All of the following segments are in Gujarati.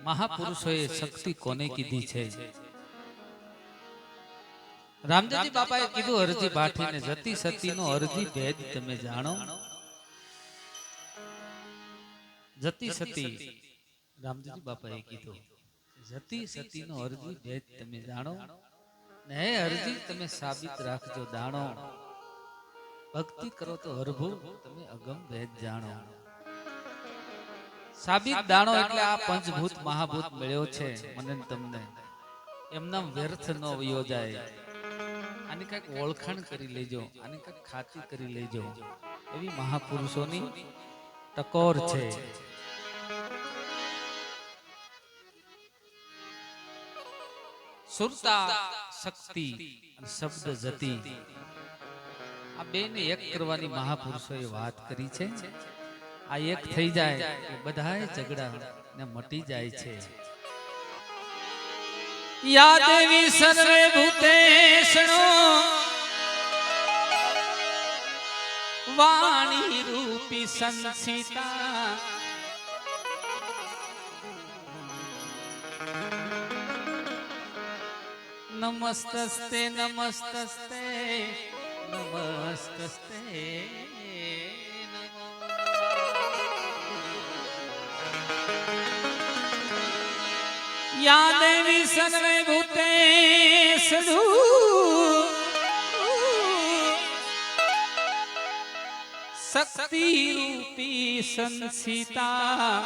મહાપુરુષોએ શક્તિ કોને કીધી છે? રામજી બાપાએ કીધું અરજી ભાઠીને, જતી સતીનો અરજી ભેદ તમે જાણો. જતી સતી રામજી બાપાએ કીધું, જતી સતીનો અરજી ભેદ તમે જાણો ને હે અરજી તમે સાબિત રાખજો દાણો. ભક્તિ કરો તો હરભુ તમે અગમ ભેદ જાણો. સાબિત દાણો એટલે આ પંચભૂત મહાભૂત મળ્યો છે મને તમને, એમના વ્યર્થ ન વયો જાય. આની કઈક ઓળખાણ કરી લેજો, આની કઈક ખાતી કરી લેજો. એવી મહાપુરુષોની ટકોર છે. સુરતા શક્તિ અને શબ્દ જતી, આ બેને એક કરવાની મહાપુરુષોએ વાત કરી છે. આ એક થઈ જાય કે બધાય ઝઘડા ને મટી જાય છે. યા દેવી સર્વે ભૂતેષણો વાણી રૂપી સંસિતા. નમસ્તસ્તે નમસ્તસ્તે નમસ્તસ્તે યા દેવી સર્વે ભૂતેષુ શક્તિ રૂપી સંસિતા.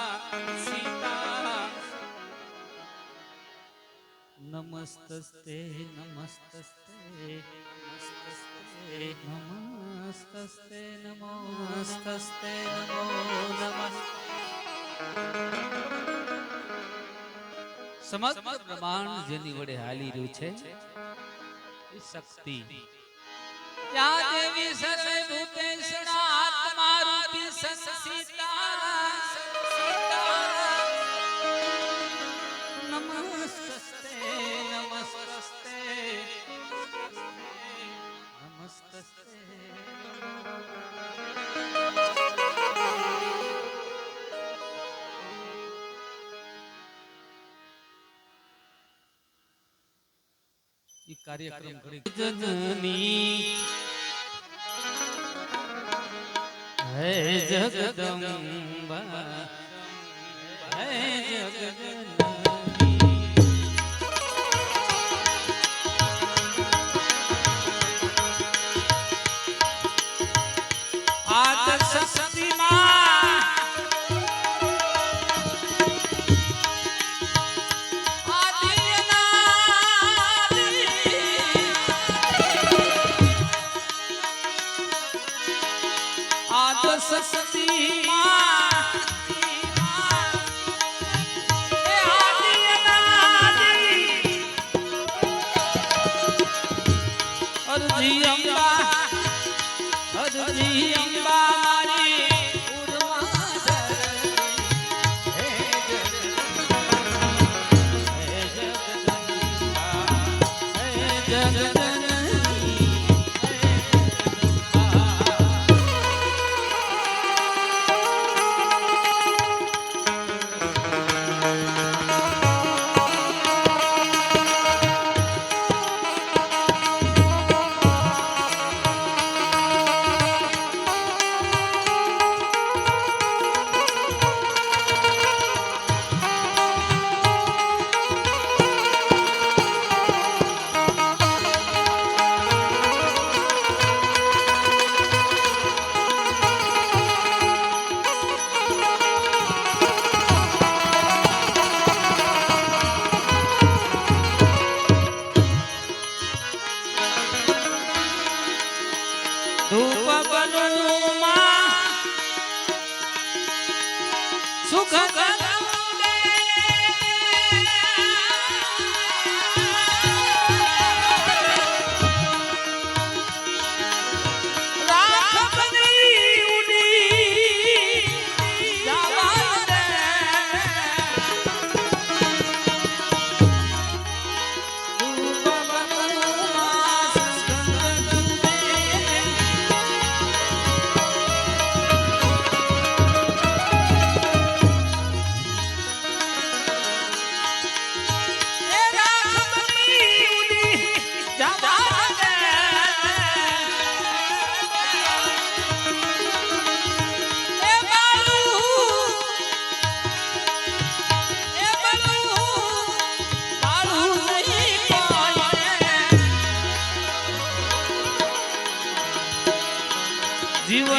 નમસ્તસ્તે નમસ્તસ્તે નમસ્તસ્તે નમસ્તસ્તે નમો નમઃ. સમગ્ર બ્રહ્માંડ જેની વડે હાલી રહ્યું છે એ શક્તિ. યા દેવી સર્વે ભૂતેષુ આત્મા રૂપી સંસિતા. નમસ્તસ્તે નમસ્તસ્તે નમસ્તસ્તે. ઈ કાર્યક્રમ ઘડી જનની હે જગદંબા હે જગદંબા.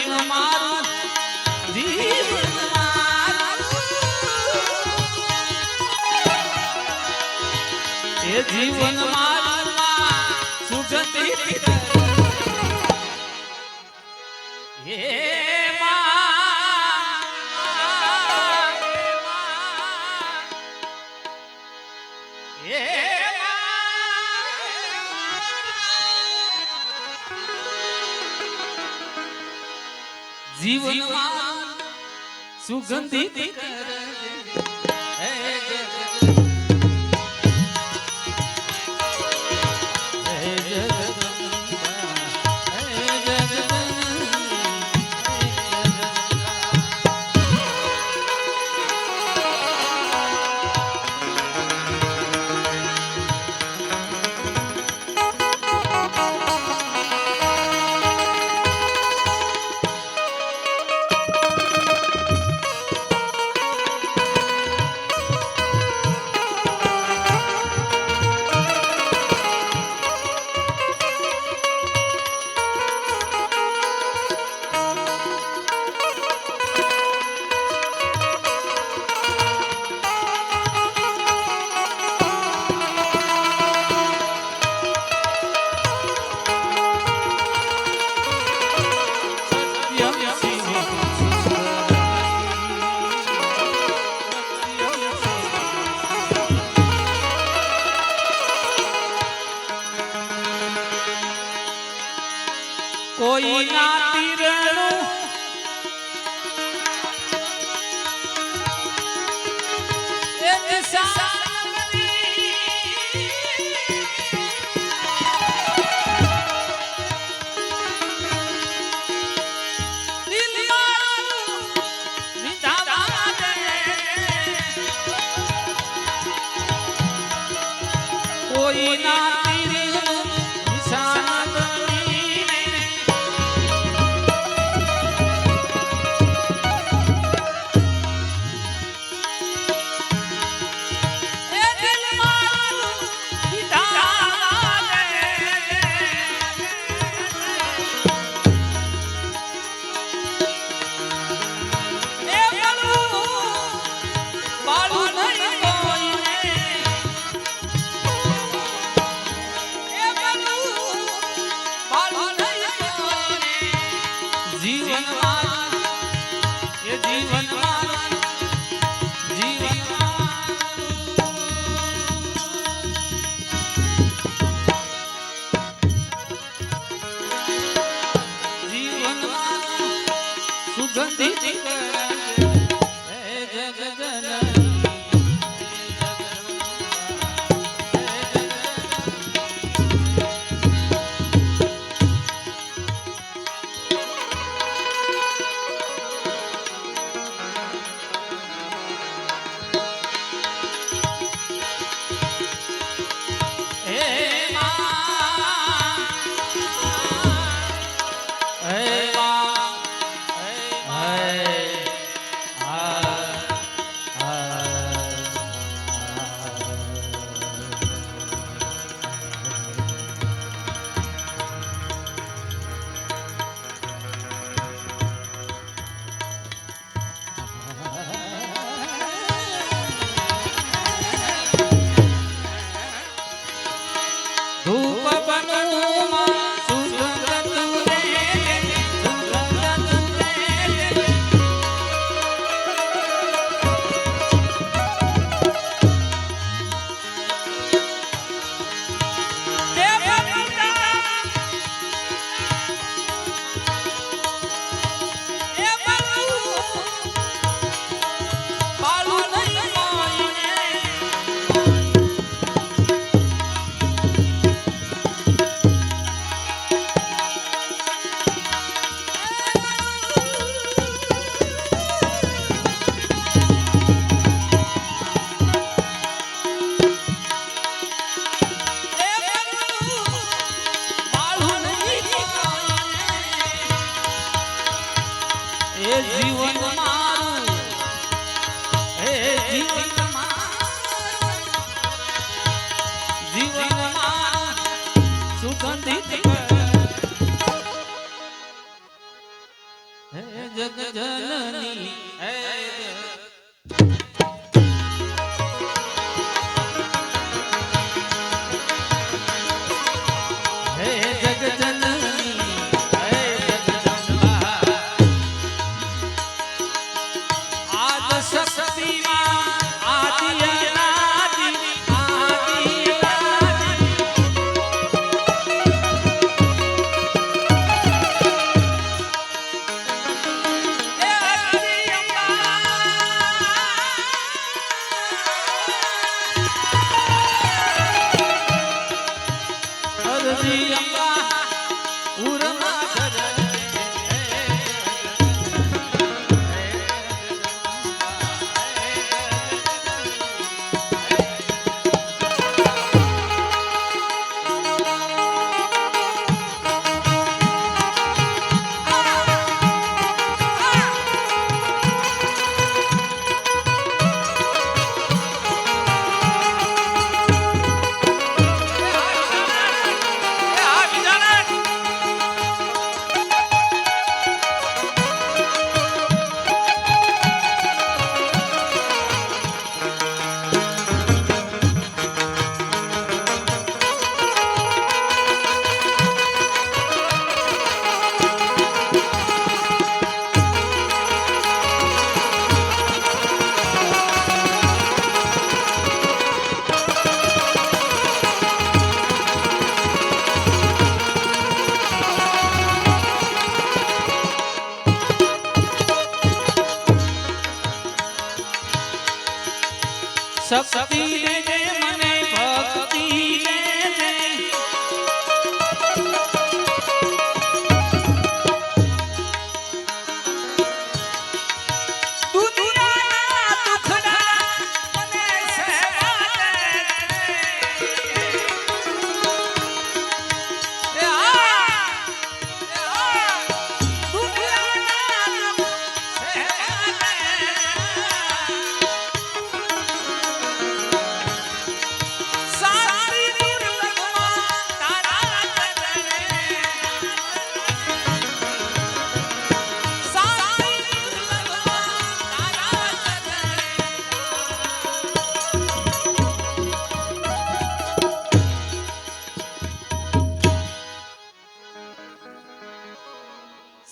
જીવન મારું જીવન મારું એ જીવન મારું સુગંધી હે જીવનમાં સુગંધિત કોઈ ના તીરણું એક કોઈ ના તીરણું નિશાન ધરતી અંબા ઉરમાં ધરતી શક્તિ દે મને ભક્તિ દે દુનિયાના દુખડા મને સેવા દે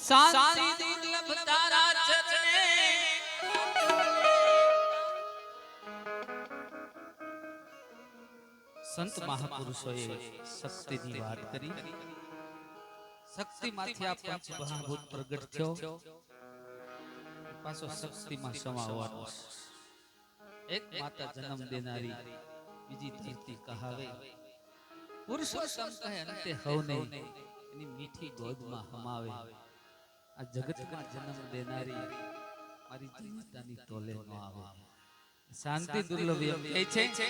શાંતિ દુર્લભ તારા ચરણે સંત મહાપુરુષોએ શક્તિની વાત કરી શક્તિમાંથી આ પંચ મહાભૂત પ્રગટ થયો પાછો શક્તિમાં સમાવવાનો એક માતા જન્મ દેનારી બીજી ધરતી કહાવે પુરુષોત્તમ કહે અંતે હવને એની મીઠી ગોદમાં હમાવે આ જગતમાં જન્મ દેનારી મારી જીવતાની તોલે ન આવે શાંતિ દુર્લભ એમ કહે છે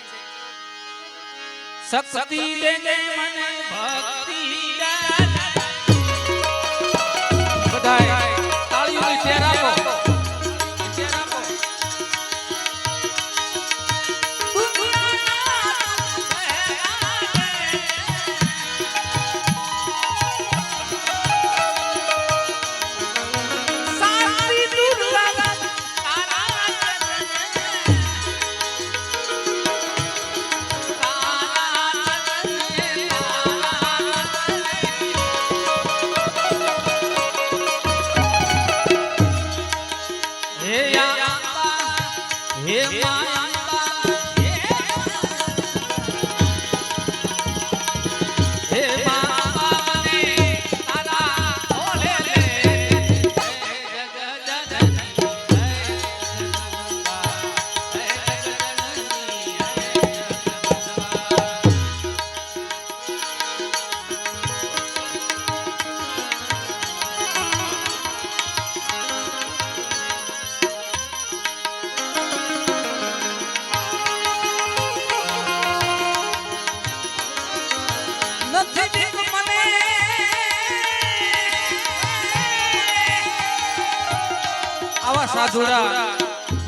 શક્તિ દે મને ભક્તિ દે બધાય તાળીઓની શેર આપો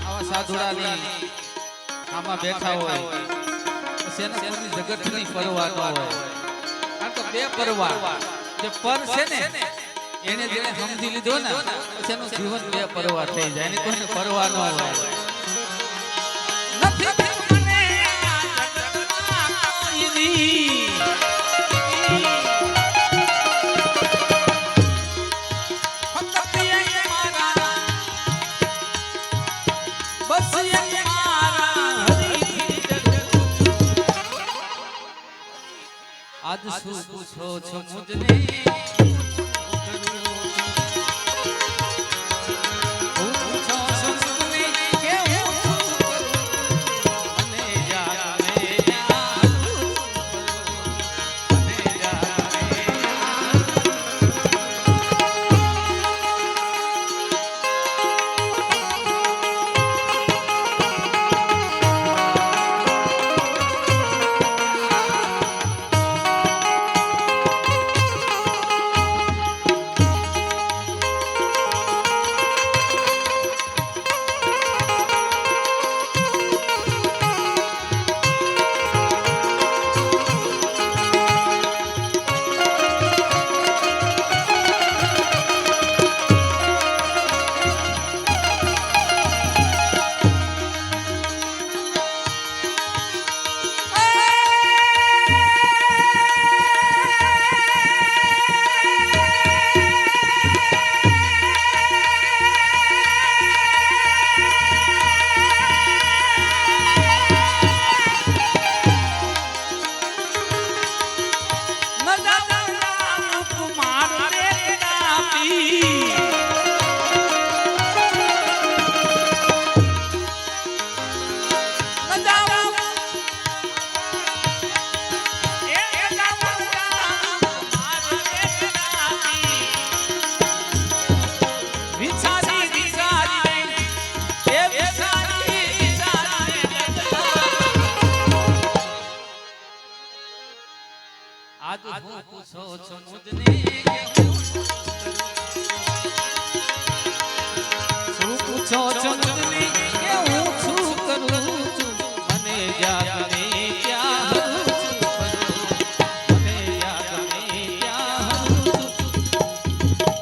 આવા સાધુડાની આમાં બેઠા હોય સેના કોની જગતની પરવા ન હોય કારણ કે બે પરવા જે પર છે ને એને જેને સમજી લીધો ને પછી એનું જીવન બે પરવા થઈ જાય એની કોઈને પરવા ન હોય નથી મને આ જગતમાં કોઈની આજ શું પૂછો છો મુજને પૂછો છો મુજને કે હું અને જા આજ હું પૂછો છો મુજને કે શું પૂછો છો મુજને કે હું શું કરું છું મને યાદ ને ક્યાં હરું છું મને યાદ ને ક્યાં હરું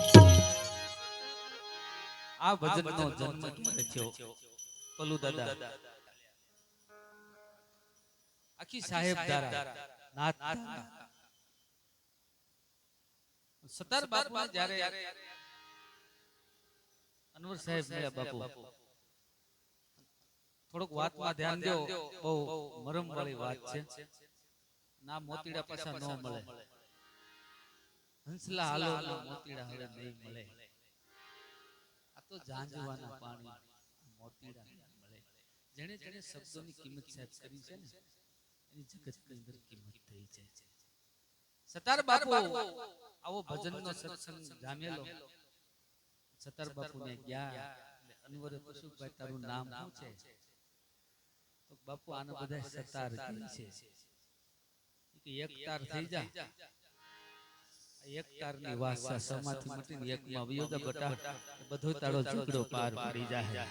છું આ ભજનનો જન્મ ક્યારે થયો પલુ દાદા આખી સાહેબ ધારા નાથ સતાર બાપુ જ્યારે અનવર સાહેબ મળ્યા બાપુ થોડુંક વાતમાં ધ્યાન દો બહુ મરમ વાળી વાત છે ના મોતીડા પાછા ન મળે હંસલા હાલો મોતીડા હવે નહીં મળે આ તો ઝાંઝવાના પાણી મોતીડા મળે જેણે જેણે શબ્દોની કિંમત સાહેબ કરી છે ને એની જગતની અંદર કિંમત થઈ છે સતાર બાપુ આવો ભજનનો સત્સંગ જામેલો સતાર બાપુને ગયા અનવરે પશુભાઈ તારું નામ શું છે તો બાપુ આને બધા સતાર કહે છે એક તાર થઈ જા એક તારની વાસા સમાથી મટીને એકમાં વિયોગા બટા બધો તારો ઝઘડો પાર પડી જાય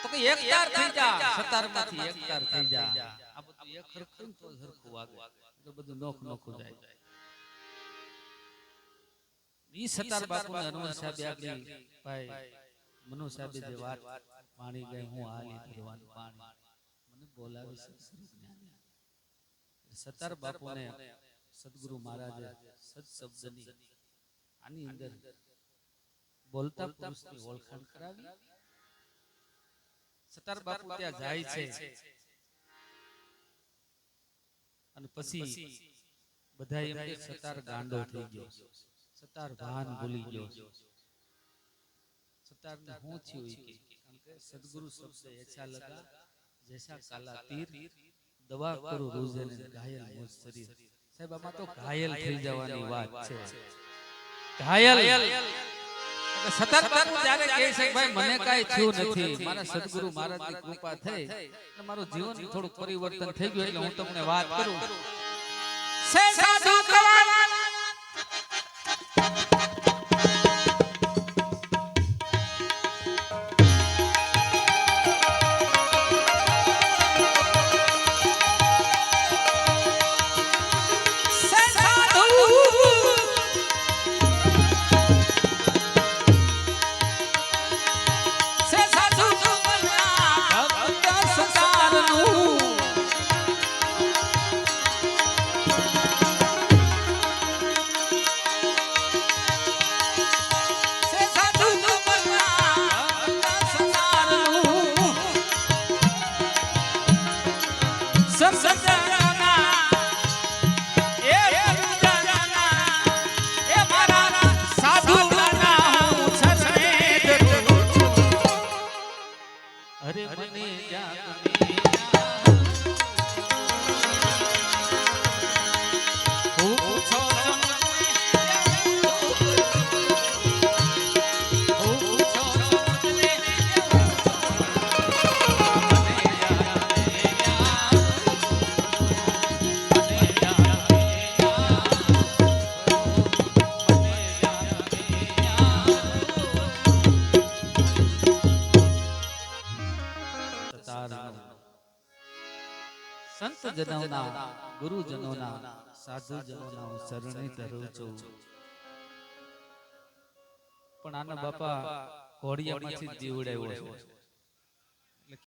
તો કે એક તાર થઈ જા સતારમાંથી એક તાર થઈ જા આ બધું એક હરખું તો હરખું વાગે તો બધું નોખ નોખું જાય ઈ સતાર બાપુને હનુમાન સાહેબ આગળ ભાઈ મનુ સાહેબે જે વાત પાણી ગઈ હું હાલી ભરવાનું પાણી મને બોલાવી સત્સંગ જ્ઞાની સતાર બાપુને સદગુરુ મહારાજે સત શબ્દની આની અંદર બોલતા પુરુષની ઓળખાણ કરાવી સતાર બાપુ ત્યાં જાય છે અને પછી બધા એમ કે સતાર ગાંડો થઈ ગયો સતાર ભાન ભૂલી ગયો સતાર ને હું થયું કારણ કે સદગુરુ શબ્દ એછા લગા જૈસા કાલા તીર દવા કરું રોજે ને ઘાયલ મોજ શરીર સાહેબ આમાં તો ઘાયલ થઈ જવાની વાત છે ઘાયલ સતાર બાપુ જ્યારે કહે છે ભાઈ મને કાઈ થયું નથી મારા સદગુરુ મહારાજની કૃપા થઈ અને મારું જીવન થોડું પરિવર્તન થઈ ગયું એટલે હું તમને વાત કરું સે સાધુ કવાના સંત જનોના ગુરુજનોના સાધુજનોના હું શરણે ધરું છું પણ આના બાપા ઘોડિયામાંથી જીવડાવ્યો છે